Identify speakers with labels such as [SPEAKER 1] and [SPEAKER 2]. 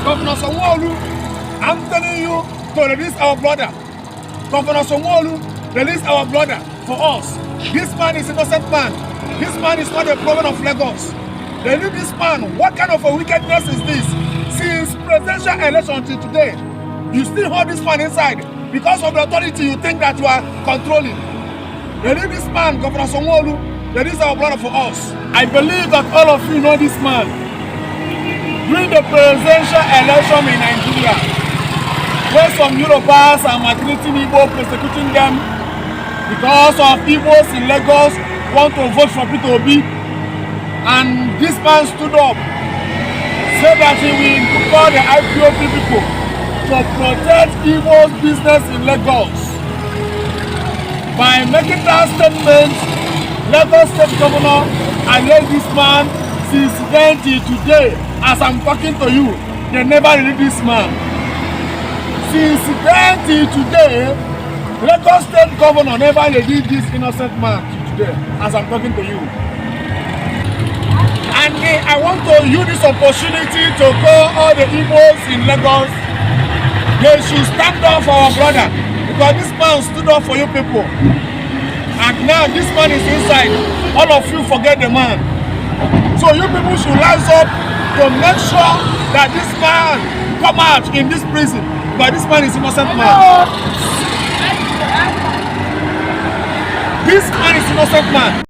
[SPEAKER 1] Governor Sanwo-Olu, I'm telling you to release our brother. Governor Sanwo-Olu, release our brother for us. This man is an innocent man. This man is not a problem of Lagos. Release this man. What kind of a wickedness is this? Since presidential election till today, you still hold this man inside. Because of the authority you think that you are controlling. Release this man, Governor Sanwo-Olu. Release our brother for us. I believe that all of you know this man. During the presidential election in Nigeria, where some Yorubas are maltreating Igbo, persecuting them because of Igbos in Lagos want to vote for Peter Obi, and this man stood up, said that he will call the IPOB people to protect Igbo's business in Lagos. By making that statement, Lagos State Governor allowed this man since then till today. As I'm talking to you, they never released this man. Since then till today, Lagos State Governor never released this innocent man till today, as I'm talking to you. And I want to use this opportunity to call all the Igbos in Lagos. They should stand up for our brother, because this man stood up for you people. And now this man is inside. All of you forget the man. So you people should rise up to make sure that this man come out in this prison, but this man is innocent man. This man is innocent man.